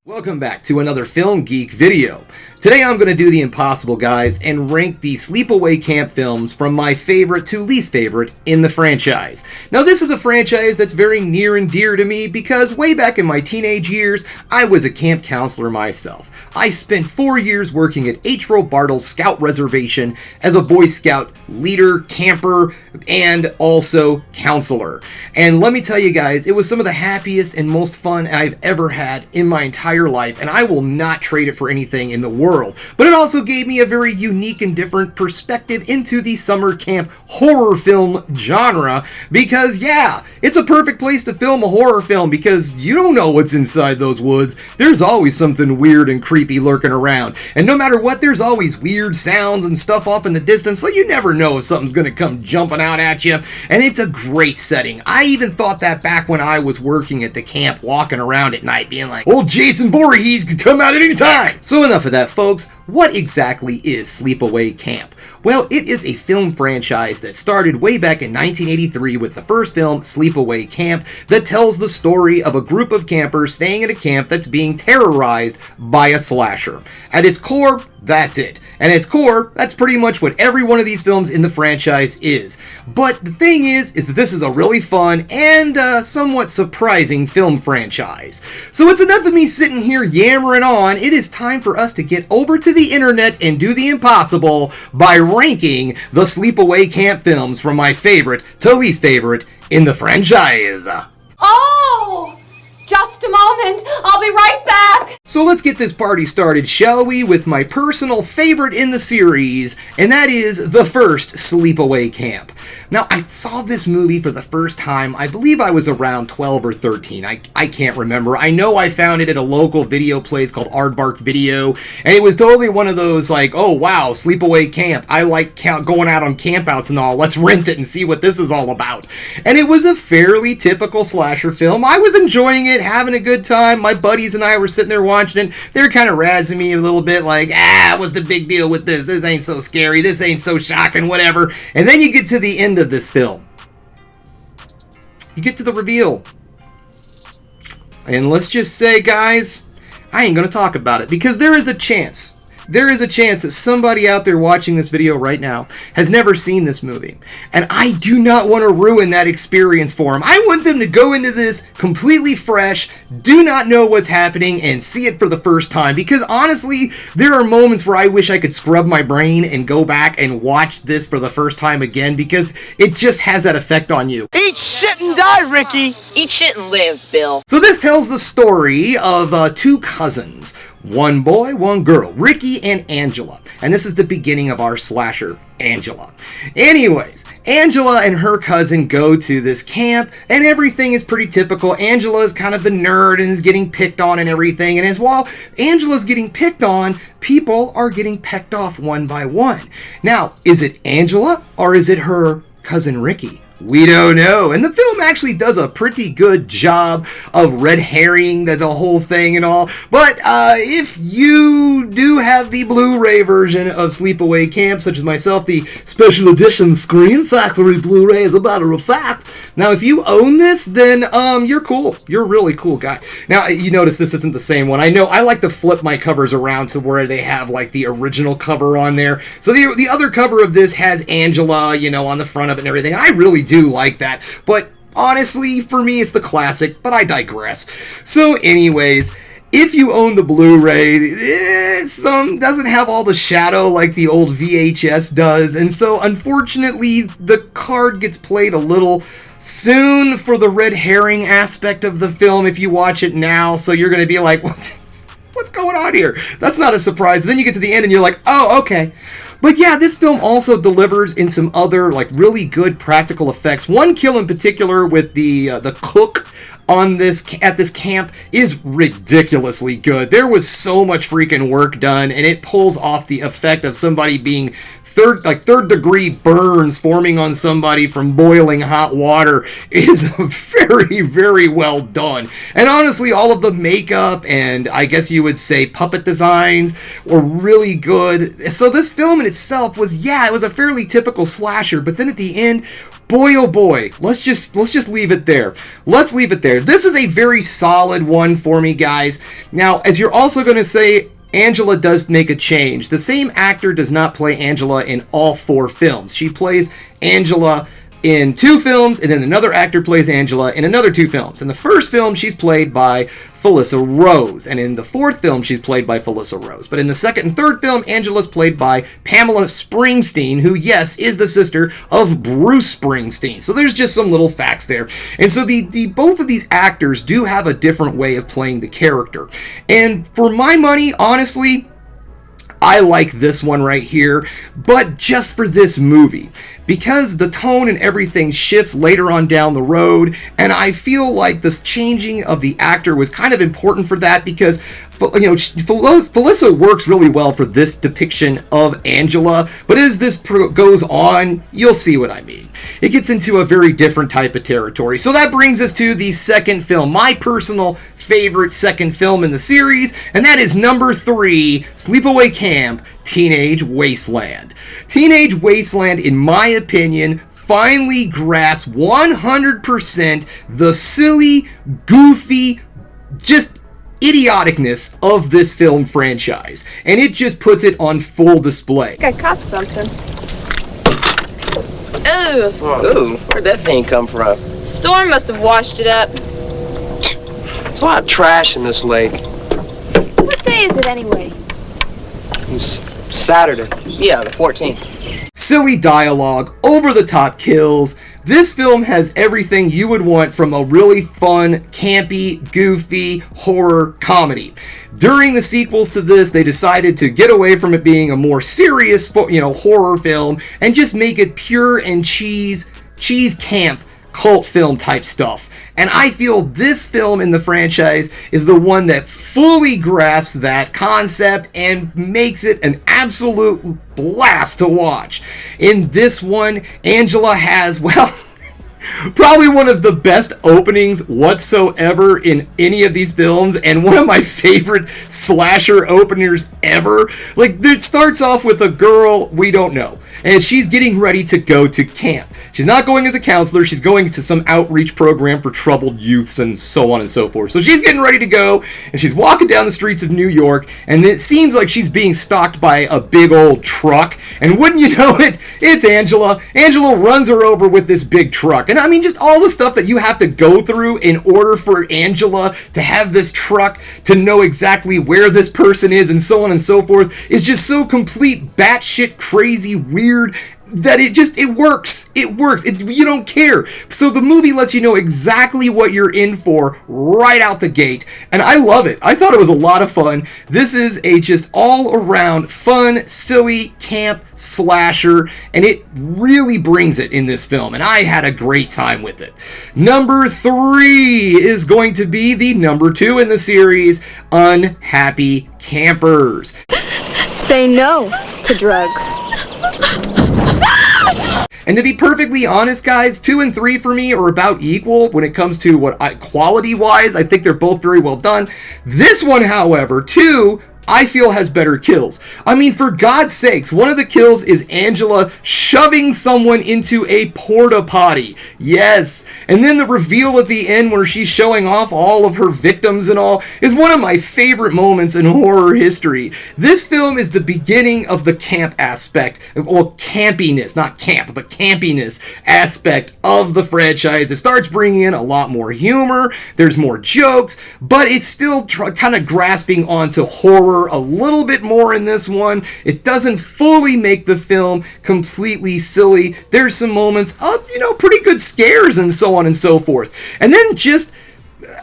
Welcome back to another Film Geek video. Today I'm going to do the impossible, guys, and rank the Sleepaway Camp films from my favorite to least favorite in the franchise. Now this is a franchise that's very near and dear to me because way back in my teenage years, I was a camp counselor myself. I spent 4 years working at H. Roe Bartle's Scout Reservation as a Boy Scout leader, camper, and also counselor. And let me tell you guys, it was some of the happiest and most fun I've ever had in my entire life, and I will not trade it for anything in the world. But it also gave me a very unique and different perspective into the summer camp horror film genre because, yeah, it's a perfect place to film a horror film because you don't know what's inside those woods. There's always something weird and creepy lurking around. And no matter what, there's always weird sounds and stuff off in the distance, so you never know if something's going to come jumping out at you. And it's a great setting. I even thought that back when I was working at the camp, walking around at night, being like, old Jason Voorhees could come out at any time. So enough of that, folks. What exactly is Sleepaway Camp? Well, it is a film franchise that started way back in 1983 with the first film, Sleepaway Camp, that tells the story of a group of campers staying at a camp that's being terrorized by a slasher. At its core, that's it. And at its core, that's pretty much what every one of these films in the franchise is. But the thing is that this is a really fun and somewhat surprising film franchise. So it's enough of me sitting here yammering on. It is time for us to get over to the internet and do the impossible by ranking the Sleepaway Camp films from my favorite to least favorite in the franchise. Oh! Just a moment, I'll be right back! So let's get this party started, shall we, with my personal favorite in the series, and that is the first Sleepaway Camp. Now, I saw this movie for the first time, I believe I was around 12 or 13, I can't remember. I know I found it at a local video place called Aardvark Video, and it was totally one of those like, oh wow, Sleepaway Camp, I like going out on campouts and all, let's rent it and see what this is all about. And it was a fairly typical slasher film. I was enjoying it, having a good time. My buddies and I were sitting there watching it. They were kind of razzing me a little bit like, what's the big deal with this? This ain't so scary, this ain't so shocking, whatever. And then you get to the end of this film. You get to the reveal. And let's just say, guys, I ain't gonna talk about it because there is a chance that somebody out there watching this video right now has never seen this movie. And I do not want to ruin that experience for them. I want them to go into this completely fresh, do not know what's happening, and see it for the first time. Because honestly, there are moments where I wish I could scrub my brain and go back and watch this for the first time again because it just has that effect on you. Eat shit and die, Ricky! Eat shit and live, Bill. So this tells the story of two cousins. One boy, one girl, Ricky and Angela. And this is the beginning of our slasher, Angela. Anyways, Angela and her cousin go to this camp, and everything is pretty typical. Angela is kind of the nerd and is getting picked on and everything. And as while Angela's getting picked on, people are getting pecked off one by one. Now, is it Angela or is it her cousin Ricky? We don't know. And the film actually does a pretty good job of red herring the whole thing and all. But if you do have the Blu-ray version of Sleepaway Camp, such as myself, the special edition Screen Factory Blu-ray, as a matter of fact. Now, if you own this, then you're cool. You're a really cool guy. Now, you notice this isn't the same one. I know I like to flip my covers around to where they have like the original cover on there. So the other cover of this has Angela, on the front of it and everything. I really do like that, but honestly, for me, it's the classic, but I digress. So anyways, if you own the Blu-ray, some doesn't have all the shadow like the old VHS does, and so unfortunately, the card gets played a little soon for the red herring aspect of the film if you watch it now, so you're going to be like, what's going on here? That's not a surprise. Then you get to the end and you're like, oh, okay. But yeah, this film also delivers in some other like really good practical effects. One kill in particular with the cook on this at this camp is ridiculously good. There was so much freaking work done, and it pulls off the effect of somebody being third degree burns forming on somebody from boiling hot water is very, very well done. And honestly, all of the makeup and I guess you would say puppet designs were really good. So this film in itself was, it was a fairly typical slasher, but then at the end, boy, oh boy, let's just leave it there. Let's leave it there. This is a very solid one for me, guys. Now, as you're also going to say, Angela does make a change. The same actor does not play Angela in all 4 films. She plays Angela in 2 films, and then another actor plays Angela in another 2 films. In the first film, she's played by Felissa Rose, and in the 4th film, she's played by Felissa Rose. But in the 2nd and 3rd film, Angela's played by Pamela Springsteen, who, yes, is the sister of Bruce Springsteen. So there's just some little facts there. And so the both of these actors do have a different way of playing the character. And for my money, honestly, I like this one right here, but just for this movie, because the tone and everything shifts later on down the road, and I feel like this changing of the actor was kind of important for that, because Felissa works really well for this depiction of Angela, but as this goes on, you'll see what I mean. It gets into a very different type of territory. So that brings us to the second film, my personal favorite second film in the series, and that is number 3, Sleepaway Camp, Teenage Wasteland. Teenage Wasteland, in my opinion, finally grasps 100% the silly, goofy, just idioticness of this film franchise, and it just puts it on full display. I caught something. Ooh, where'd that thing come from? Storm must have washed it up. There's a lot of trash in this lake. What day is it anyway? It's Saturday. Yeah, the 14th. Silly dialogue, over-the-top kills. This film has everything you would want from a really fun, campy, goofy horror comedy. During the sequels to this, they decided to get away from it being a more serious, horror film and just make it pure and cheese camp cult film type stuff. And I feel this film in the franchise is the one that fully grasps that concept and makes it an absolute blast to watch. In this one, Angela has, probably one of the best openings whatsoever in any of these films, and one of my favorite slasher openers ever. Like, it starts off with a girl we don't know, and she's getting ready to go to camp. She's not going as a counselor, she's going to some outreach program for troubled youths and so on and so forth. So she's getting ready to go, and she's walking down the streets of New York, and it seems like she's being stalked by a big old truck, and wouldn't you know it, it's Angela. Angela runs her over with this big truck, and I mean, just all the stuff that you have to go through in order for Angela to have this truck, to know exactly where this person is, and so on and so forth, is just so complete batshit crazy weird that it works. You don't care. So the movie lets you know exactly what you're in for right out the gate, and I love it. I thought it was a lot of fun. This is a just all around fun, silly, camp slasher, and it really brings it in this film, and I had a great time with it. Number 3 is going to be the number 2 in the series, Unhappy Campers. Say no to drugs. And to be perfectly honest, guys, 2 and 3 for me are about equal when it comes to quality-wise. I think they're both very well done. This one, however, 2, I feel has better kills. I mean, for God's sakes, one of the kills is Angela shoving someone into a porta potty. Yes. And then the reveal at the end where she's showing off all of her victims and all is one of my favorite moments in horror history. This film is the beginning of the camp aspect, well, campiness, not camp, but campiness aspect of the franchise. It starts bringing in a lot more humor, there's more jokes, but it's still kind of grasping onto horror a little bit more in this one. It doesn't fully make the film completely silly. There's some moments of, pretty good scares and so on and so forth. And then just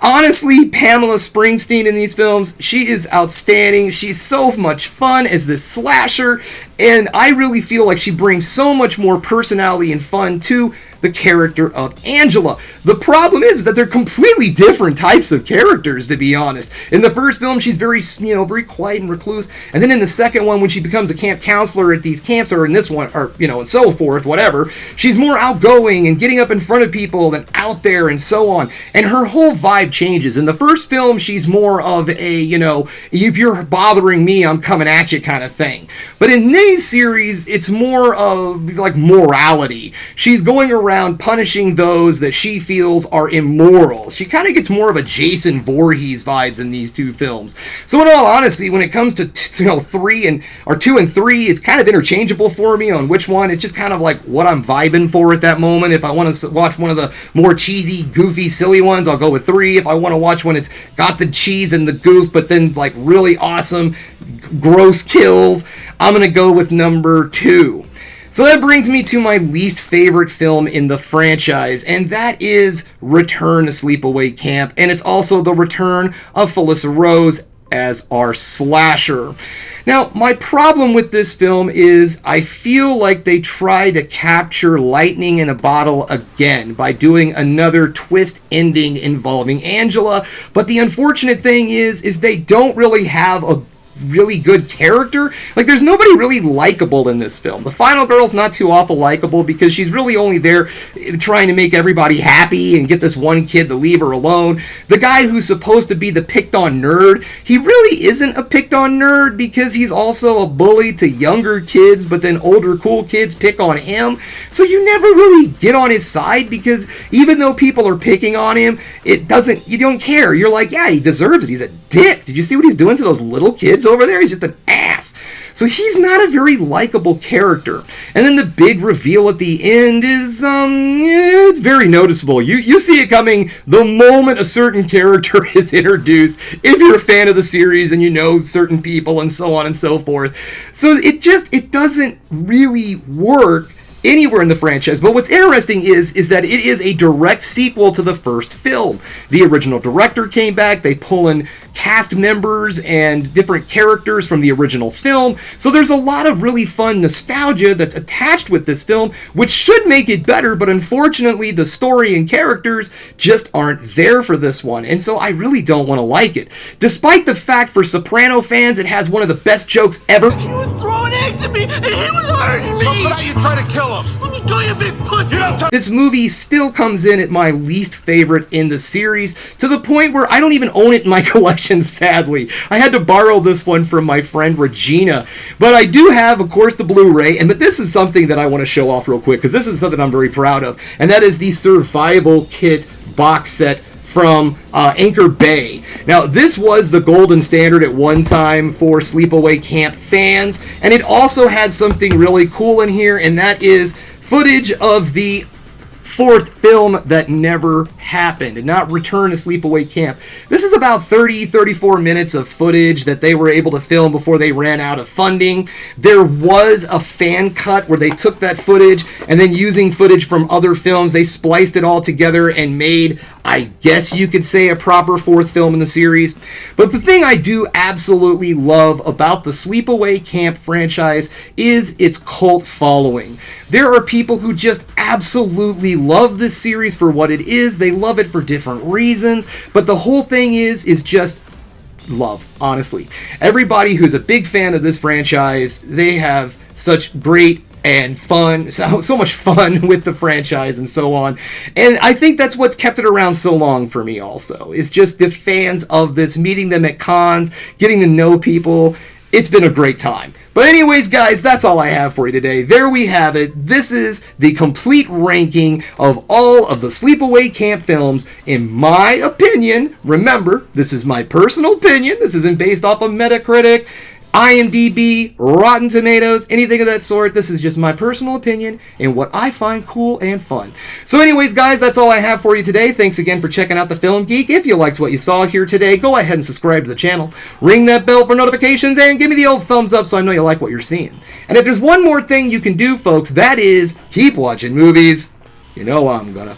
honestly, Pamela Springsteen in these films, she is outstanding. She's so much fun as this slasher, and I really feel like she brings so much more personality and fun to the character of Angela. The problem is that they're completely different types of characters, to be honest. In the first film, she's very quiet and recluse, and then in the second one, when she becomes a camp counselor at these camps, or in this one, or, and so forth, whatever, she's more outgoing and getting up in front of people and out there and so on, and her whole vibe changes. In the first film, she's more of a, if you're bothering me, I'm coming at you kind of thing. But in this series, it's more of, like, morality. She's going around around punishing those that she feels are immoral. She kind of gets more of a Jason Voorhees vibes in these two films. So in all honesty, when it comes to 2 and 3, it's kind of interchangeable for me on which one. It's just kind of like what I'm vibing for at that moment. If I want to watch one of the more cheesy, goofy, silly ones, I'll go with 3. If I want to watch one, it's got the cheese and the goof, but then like really awesome, gross kills, I'm going to go with number 2. So that brings me to my least favorite film in the franchise, and that is Return to Sleepaway Camp, and it's also the return of Felissa Rose as our slasher. Now, my problem with this film is I feel like they try to capture lightning in a bottle again by doing another twist ending involving Angela, but the unfortunate thing is they don't really have a really good character. Like, there's nobody really likable in this film. The final girl's not too awful likable because she's really only there trying to make everybody happy and get this one kid to leave her alone. The guy who's supposed to be the picked on nerd, he really isn't a picked on nerd because he's also a bully to younger kids, but then older cool kids pick on him. So you never really get on his side because even though people are picking on him, you don't care. You're like, yeah, he deserves it. He's a dick. Did you see what he's doing to those little kids over there? He's just an ass. So he's not a very likable character. And then the big reveal at the end is, it's very noticeable. You see it coming the moment a certain character is introduced, if you're a fan of the series and you know certain people and so on and so forth. So it doesn't really work anywhere in the franchise. But what's interesting is that it is a direct sequel to the first film. The original director came back. They pull in cast members and different characters from the original film. So there's a lot of really fun nostalgia that's attached with this film, which should make it better, but unfortunately the story and characters just aren't there for this one. And so I really don't want to like it. Despite the fact for Soprano fans it has one of the best jokes ever. He was throwing eggs at me and he was hurting me. So now you try to kill him. Let me go, you big pussy. This movie still comes in at my least favorite in the series, to the point where I don't even own it in my collection, sadly. I had to borrow this one from my friend Regina. But I do have, of course, the Blu-ray, but this is something that I want to show off real quick, because this is something I'm very proud of, and that is the Survival Kit box set from Anchor Bay. Now, this was the golden standard at one time for Sleepaway Camp fans, and it also had something really cool in here, and that is footage of the fourth film that never happened, and not Return to Sleepaway Camp. This is about 34 minutes of footage that they were able to film before they ran out of funding. There was a fan cut where they took that footage and then, using footage from other films, they spliced it all together and made, I guess you could say, a proper fourth film in the series. But the thing I do absolutely love about the Sleepaway Camp franchise is its cult following. There are people who just absolutely love this series for what it is. They love it for different reasons, but the whole thing is just love, honestly. Everybody who's a big fan of this franchise, they have such great and fun, so much fun with the franchise and so on. And I think that's what's kept it around so long for me also. It's just the fans of this, meeting them at cons, getting to know people. It's been a great time. But anyways, guys, that's all I have for you today. There we have it. This is the complete ranking of all of the Sleepaway Camp films, in my opinion. Remember, this is my personal opinion. This isn't based off of Metacritic, IMDb, Rotten Tomatoes, anything of that sort. This is just my personal opinion and what I find cool and fun. So anyways, guys, that's all I have for you today. Thanks again for checking out The Film Geek. If you liked what you saw here today, go ahead and subscribe to the channel. Ring that bell for notifications and give me the old thumbs up so I know you like what you're seeing. And if there's one more thing you can do, folks, that is keep watching movies. You know I'm gonna.